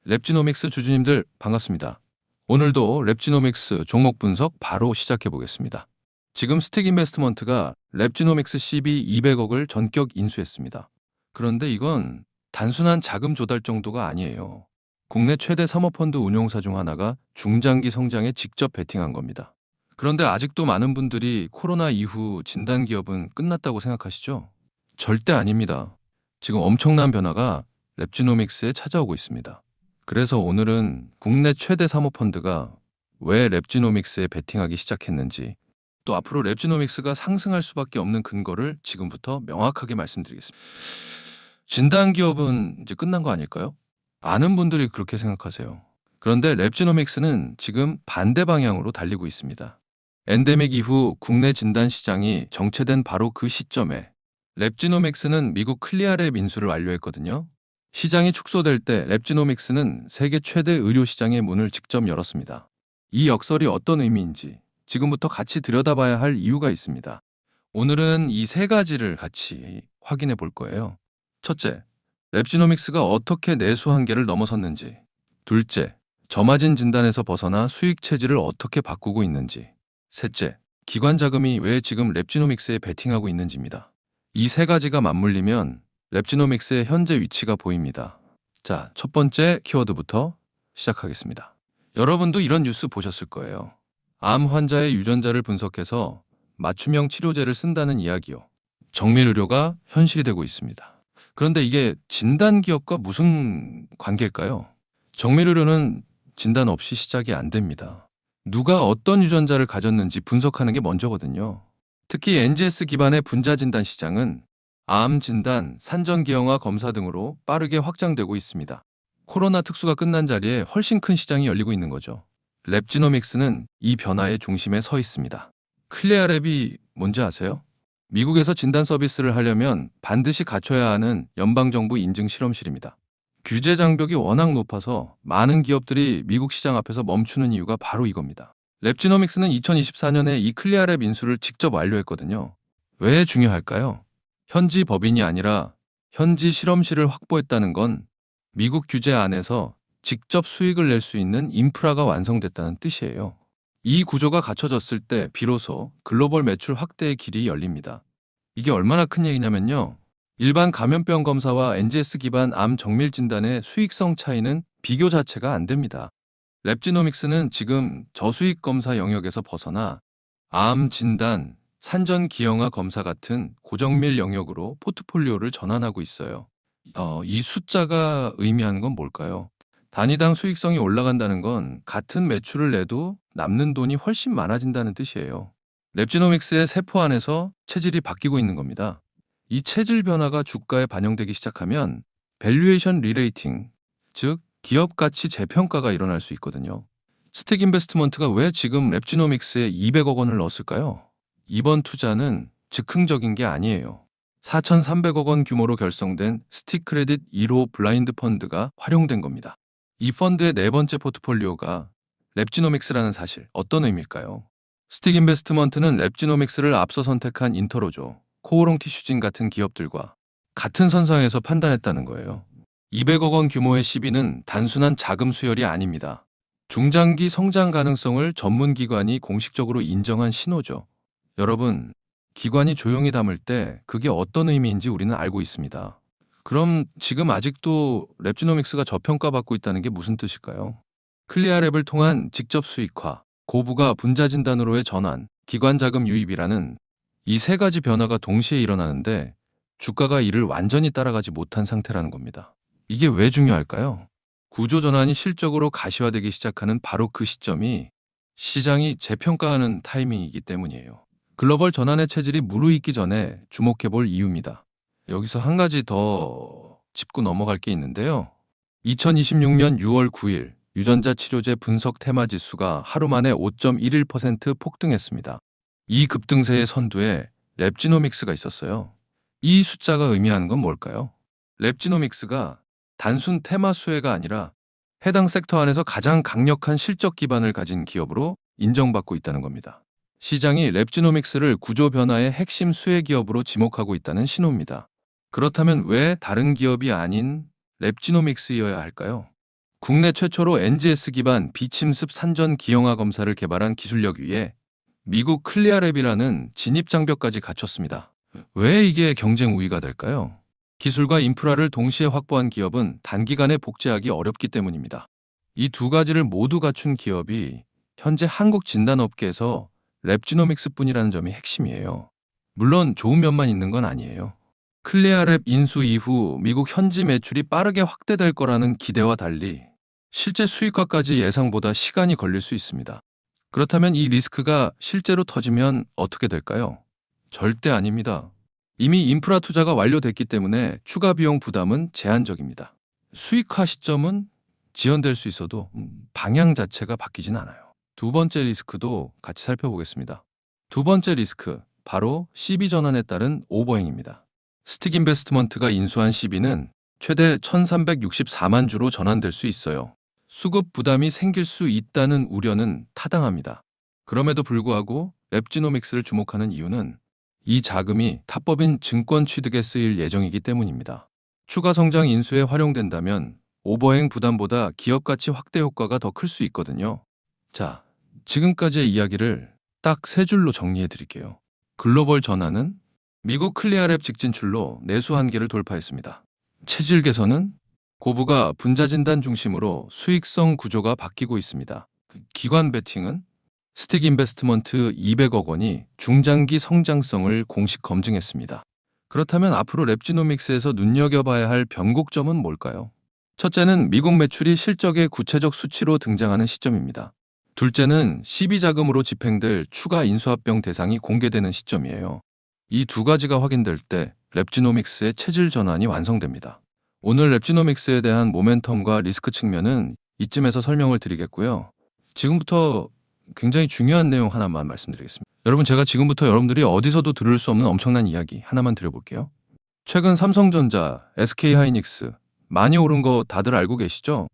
랩지노믹스 주주님들 반갑습니다. 오늘도 랩지노믹스 종목 분석 바로 시작해 보겠습니다. 지금 스틱 인베스트먼트가 랩지노믹스 CB 200억을 전격 인수했습니다. 그런데 이건 단순한 자금 조달 정도가 아니에요. 국내 최대 사모펀드 운용사 중 하나가 중장기 성장에 직접 베팅한 겁니다. 그런데 아직도 많은 분들이 코로나 이후 진단 기업은 끝났다고 생각하시죠? 절대 아닙니다. 지금 엄청난 변화가 랩지노믹스에 찾아오고 있습니다. 그래서 오늘은 국내 최대 사모펀드가 왜 랩지노믹스에 베팅하기 시작했는지, 또 앞으로 랩지노믹스가 상승할 수밖에 없는 근거를 지금부터 명확하게 말씀드리겠습니다. 진단 기업은 이제 끝난 거 아닐까요? 많은 분들이 그렇게 생각하세요. 그런데 랩지노믹스는 지금 반대 방향으로 달리고 있습니다. 엔데믹 이후 국내 진단 시장이 정체된 바로 그 시점에 랩지노믹스는 미국 클리아랩 인수를 완료했거든요. 시장이 축소될 때 랩지노믹스는 세계 최대 의료 시장의 문을 직접 열었습니다. 이 역설이 어떤 의미인지 지금부터 같이 들여다봐야 할 이유가 있습니다. 오늘은 이 세 가지를 같이 확인해 볼 거예요. 첫째, 랩지노믹스가 어떻게 내수 한계를 넘어섰는지. 둘째, 저마진 진단에서 벗어나 수익 체질을 어떻게 바꾸고 있는지. 셋째, 기관 자금이 왜 지금 랩지노믹스에 베팅하고 있는지입니다. 이 세 가지가 맞물리면 랩지노믹스의 현재 위치가 보입니다. 자, 첫 번째 키워드부터 시작하겠습니다. 여러분도 이런 뉴스 보셨을 거예요. 암 환자의 유전자를 분석해서 맞춤형 치료제를 쓴다는 이야기요. 정밀의료가 현실이 되고 있습니다. 그런데 이게 진단 기업과 무슨 관계일까요? 정밀의료는 진단 없이 시작이 안 됩니다. 누가 어떤 유전자를 가졌는지 분석하는 게 먼저거든요. 특히 NGS 기반의 분자 진단 시장은 암 진단, 산전기형아 검사 등으로 빠르게 확장되고 있습니다. 코로나 특수가 끝난 자리에 훨씬 큰 시장이 열리고 있는 거죠. 랩지노믹스는 이 변화의 중심에 서 있습니다. 클리아랩이 뭔지 아세요? 미국에서 진단 서비스를 하려면 반드시 갖춰야 하는 연방정부 인증 실험실입니다. 규제 장벽이 워낙 높아서 많은 기업들이 미국 시장 앞에서 멈추는 이유가 바로 이겁니다. 랩지노믹스는 2024년에 이 클리아랩 인수를 직접 완료했거든요. 왜 중요할까요? 현지 법인이 아니라 현지 실험실을 확보했다는 건 미국 규제 안에서 직접 수익을 낼 수 있는 인프라가 완성됐다는 뜻이에요. 이 구조가 갖춰졌을 때 비로소 글로벌 매출 확대의 길이 열립니다. 이게 얼마나 큰 얘기냐면요. 일반 감염병 검사와 NGS 기반 암 정밀 진단의 수익성 차이는 비교 자체가 안 됩니다. 랩지노믹스는 지금 저수익 검사 영역에서 벗어나 암 진단, 산전기형아 검사 같은 고정밀 영역으로 포트폴리오를 전환하고 있어요. 이 숫자가 의미하는 건 뭘까요? 단위당 수익성이 올라간다는 건 같은 매출을 내도 남는 돈이 훨씬 많아진다는 뜻이에요. 랩지노믹스의 세포 안에서 체질이 바뀌고 있는 겁니다. 이 체질 변화가 주가에 반영되기 시작하면 밸류에이션 리레이팅, 즉 기업 가치 재평가가 일어날 수 있거든요. 스틱 인베스트먼트가 왜 지금 랩지노믹스에 200억 원을 넣었을까요? 이번 투자는 즉흥적인 게 아니에요. 4,300억 원 규모로 결성된 스틱 크레딧 1호 블라인드 펀드가 활용된 겁니다. 이 펀드의 네 번째 포트폴리오가 랩지노믹스라는 사실, 어떤 의미일까요? 스틱 인베스트먼트는 랩지노믹스를 앞서 선택한 인터로조, 코오롱 티슈진 같은 기업들과 같은 선상에서 판단했다는 거예요. 200억 원 규모의 시비는 단순한 자금 수혈이 아닙니다. 중장기 성장 가능성을 전문기관이 공식적으로 인정한 신호죠. 여러분, 기관이 조용히 담을 때 그게 어떤 의미인지 우리는 알고 있습니다. 그럼 지금 아직도 랩지노믹스가 저평가받고 있다는 게 무슨 뜻일까요? 클리아랩을 통한 직접 수익화, 고부가 분자 진단으로의 전환, 기관 자금 유입이라는 이 세 가지 변화가 동시에 일어나는데 주가가 이를 완전히 따라가지 못한 상태라는 겁니다. 이게 왜 중요할까요? 구조 전환이 실적으로 가시화되기 시작하는 바로 그 시점이 시장이 재평가하는 타이밍이기 때문이에요. 글로벌 전환의 체질이 무르익기 전에 주목해 볼 이유입니다. 여기서 한 가지 더 짚고 넘어갈 게 있는데요. 2026년 6월 9일 유전자 치료제 분석 테마 지수가 하루 만에 5.11% 폭등했습니다. 이 급등세의 선두에 랩지노믹스가 있었어요. 이 숫자가 의미하는 건 뭘까요? 랩지노믹스가 단순 테마 수혜가 아니라 해당 섹터 안에서 가장 강력한 실적 기반을 가진 기업으로 인정받고 있다는 겁니다. 시장이 랩지노믹스를 구조 변화의 핵심 수혜 기업으로 지목하고 있다는 신호입니다. 그렇다면 왜 다른 기업이 아닌 랩지노믹스여야 할까요? 국내 최초로 NGS 기반 비침습 산전 기형아 검사를 개발한 기술력 위에 미국 클리아랩이라는 진입 장벽까지 갖췄습니다. 왜 이게 경쟁 우위가 될까요? 기술과 인프라를 동시에 확보한 기업은 단기간에 복제하기 어렵기 때문입니다. 이 두 가지를 모두 갖춘 기업이 현재 한국 진단업계에서 랩지노믹스뿐이라는 점이 핵심이에요. 물론 좋은 면만 있는 건 아니에요. 클리아랩 인수 이후 미국 현지 매출이 빠르게 확대될 거라는 기대와 달리 실제 수익화까지 예상보다 시간이 걸릴 수 있습니다. 그렇다면 이 리스크가 실제로 터지면 어떻게 될까요? 절대 아닙니다. 이미 인프라 투자가 완료됐기 때문에 추가 비용 부담은 제한적입니다. 수익화 시점은 지연될 수 있어도 방향 자체가 바뀌진 않아요. 두 번째 리스크도 같이 살펴보겠습니다. 두 번째 리스크, 바로 CB 전환에 따른 오버행입니다. 스틱 인베스트먼트가 인수한 CB는 최대 1364만 주로 전환될 수 있어요. 수급 부담이 생길 수 있다는 우려는 타당합니다. 그럼에도 불구하고 랩지노믹스를 주목하는 이유는 이 자금이 타법인 증권 취득에 쓰일 예정이기 때문입니다. 추가 성장 인수에 활용된다면 오버행 부담보다 기업 가치 확대 효과가 더 클 수 있거든요. 자, 지금까지의 이야기를 딱 세 줄로 정리해 드릴게요. 글로벌 전환은 미국 클리아랩 직진출로 내수 한계를 돌파했습니다. 체질 개선은 고부가 분자 진단 중심으로 수익성 구조가 바뀌고 있습니다. 기관 베팅은 스틱 인베스트먼트 200억 원이 중장기 성장성을 공식 검증했습니다. 그렇다면 앞으로 랩지노믹스에서 눈여겨봐야 할 변곡점은 뭘까요? 첫째는 미국 매출이 실적의 구체적 수치로 등장하는 시점입니다. 둘째는 CB 자금으로 집행될 추가 인수합병 대상이 공개되는 시점이에요. 이 두 가지가 확인될 때 랩지노믹스의 체질 전환이 완성됩니다. 오늘 랩지노믹스에 대한 모멘텀과 리스크 측면은 이쯤에서 설명을 드리겠고요. 지금부터 굉장히 중요한 내용 하나만 말씀드리겠습니다. 여러분, 제가 지금부터 여러분들이 어디서도 들을 수 없는 엄청난 이야기 하나만 드려볼게요. 최근 삼성전자, SK하이닉스 많이 오른 거 다들 알고 계시죠?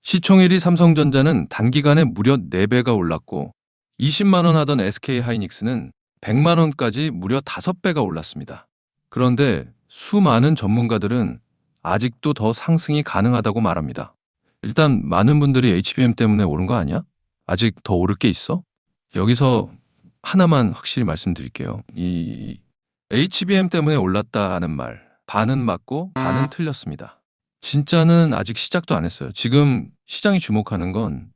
시총일위 삼성전자는 단기간에 무려 4배가 올랐고 20만 원 하던 SK하이닉스는 100만 원까지 무려 5배가 올랐습니다. 그런데 수많은 전문가들은 아직도 더 상승이 가능하다고 말합니다. 일단 많은 분들이 HBM 때문에 오른 거 아니야? 아직 더 오를 게 있어? 여기서 하나만 확실히 말씀드릴게요. 이 HBM 때문에 올랐다는 말, 반은 맞고 반은 틀렸습니다. 진짜는 아직 시작도 안 했어요. 지금 시장이 주목하는 건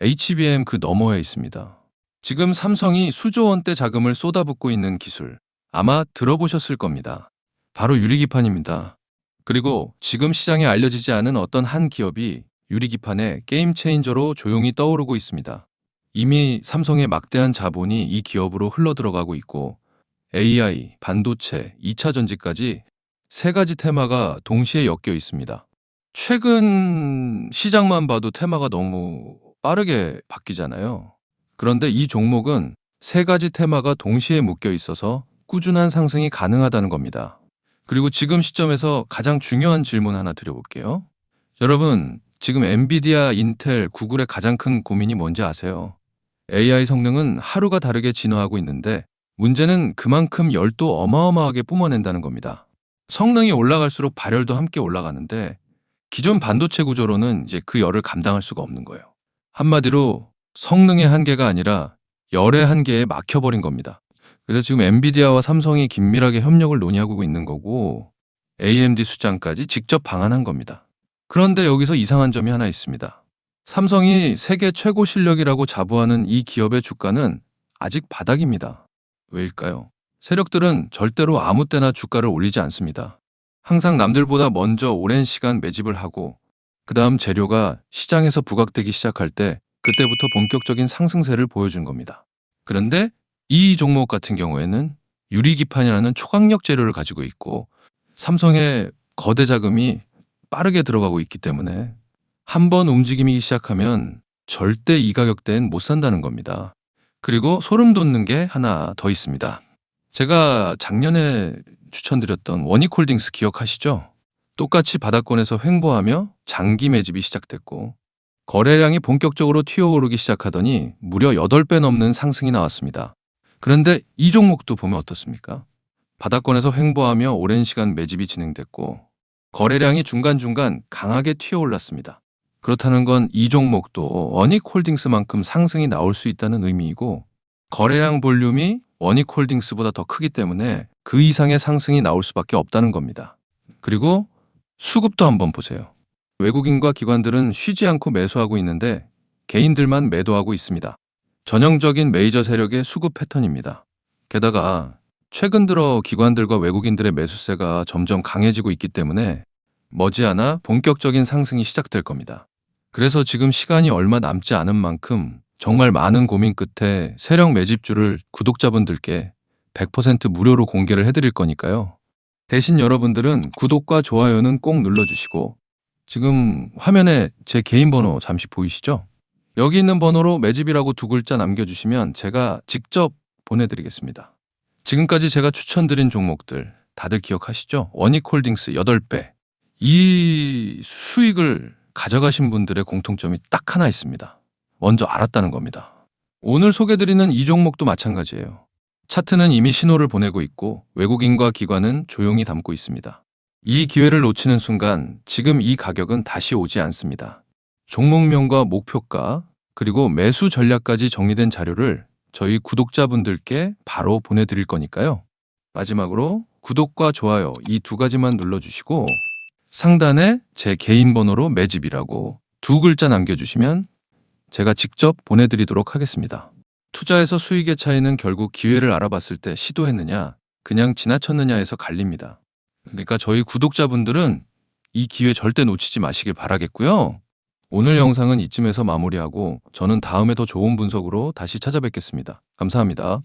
HBM 그 너머에 있습니다. 지금 삼성이 수조 원대 자금을 쏟아붓고 있는 기술, 아마 들어보셨을 겁니다. 바로 유리기판입니다. 그리고 지금 시장에 알려지지 않은 어떤 한 기업이 유리기판의 게임 체인저로 조용히 떠오르고 있습니다. 이미 삼성의 막대한 자본이 이 기업으로 흘러들어가고 있고 AI, 반도체, 2차 전지까지 세 가지 테마가 동시에 엮여 있습니다. 최근 시장만 봐도 테마가 너무 빠르게 바뀌잖아요. 그런데 이 종목은 세 가지 테마가 동시에 묶여 있어서 꾸준한 상승이 가능하다는 겁니다. 그리고 지금 시점에서 가장 중요한 질문 하나 드려볼게요. 여러분, 지금 엔비디아, 인텔, 구글의 가장 큰 고민이 뭔지 아세요? AI 성능은 하루가 다르게 진화하고 있는데 문제는 그만큼 열도 어마어마하게 뿜어낸다는 겁니다. 성능이 올라갈수록 발열도 함께 올라가는데 기존 반도체 구조로는 이제 그 열을 감당할 수가 없는 거예요. 한마디로 성능의 한계가 아니라 열의 한계에 막혀버린 겁니다. 그래서 지금 엔비디아와 삼성이 긴밀하게 협력을 논의하고 있는 거고 AMD 수장까지 직접 방한한 겁니다. 그런데 여기서 이상한 점이 하나 있습니다. 삼성이 세계 최고 실력이라고 자부하는 이 기업의 주가는 아직 바닥입니다. 왜일까요? 세력들은 절대로 아무 때나 주가를 올리지 않습니다. 항상 남들보다 먼저 오랜 시간 매집을 하고 그 다음 재료가 시장에서 부각되기 시작할 때 그때부터 본격적인 상승세를 보여준 겁니다. 그런데 이 종목 같은 경우에는 유리기판이라는 초강력 재료를 가지고 있고 삼성의 거대 자금이 빠르게 들어가고 있기 때문에 한번 움직임이 시작하면 절대 이 가격대엔 못 산다는 겁니다. 그리고 소름 돋는 게 하나 더 있습니다. 제가 작년에 추천드렸던 원익홀딩스 기억하시죠? 똑같이 바닥권에서 횡보하며 장기 매집이 시작됐고 거래량이 본격적으로 튀어오르기 시작하더니 무려 8배 넘는 상승이 나왔습니다. 그런데 이 종목도 보면 어떻습니까? 바닥권에서 횡보하며 오랜 시간 매집이 진행됐고 거래량이 중간중간 강하게 튀어올랐습니다. 그렇다는 건 이 종목도 원익홀딩스만큼 상승이 나올 수 있다는 의미이고, 거래량 볼륨이 원익홀딩스보다 더 크기 때문에 그 이상의 상승이 나올 수밖에 없다는 겁니다. 그리고 수급도 한번 보세요. 외국인과 기관들은 쉬지 않고 매수하고 있는데 개인들만 매도하고 있습니다. 전형적인 메이저 세력의 수급 패턴입니다. 게다가 최근 들어 기관들과 외국인들의 매수세가 점점 강해지고 있기 때문에 머지않아 본격적인 상승이 시작될 겁니다. 그래서 지금 시간이 얼마 남지 않은 만큼 정말 많은 고민 끝에 세력 매집주를 구독자분들께 100% 무료로 공개를 해드릴 거니까요. 대신 여러분들은 구독과 좋아요는 꼭 눌러주시고, 지금 화면에 제 개인 번호 잠시 보이시죠? 여기 있는 번호로 매집이라고 두 글자 남겨주시면 제가 직접 보내드리겠습니다. 지금까지 제가 추천드린 종목들 다들 기억하시죠? 원익홀딩스 8배. 이 수익을 가져가신 분들의 공통점이 딱 하나 있습니다. 먼저 알았다는 겁니다. 오늘 소개드리는 이 종목도 마찬가지예요. 차트는 이미 신호를 보내고 있고 외국인과 기관은 조용히 담고 있습니다. 이 기회를 놓치는 순간 지금 이 가격은 다시 오지 않습니다. 종목명과 목표가 그리고 매수 전략까지 정리된 자료를 저희 구독자분들께 바로 보내드릴 거니까요. 마지막으로 구독과 좋아요 이 두 가지만 눌러주시고 상단에 제 개인 번호로 매집이라고 두 글자 남겨주시면 제가 직접 보내드리도록 하겠습니다. 투자에서 수익의 차이는 결국 기회를 알아봤을 때 시도했느냐, 그냥 지나쳤느냐에서 갈립니다. 그러니까 저희 구독자분들은 이 기회 절대 놓치지 마시길 바라겠고요. 오늘 영상은 이쯤에서 마무리하고 저는 다음에 더 좋은 분석으로 다시 찾아뵙겠습니다. 감사합니다.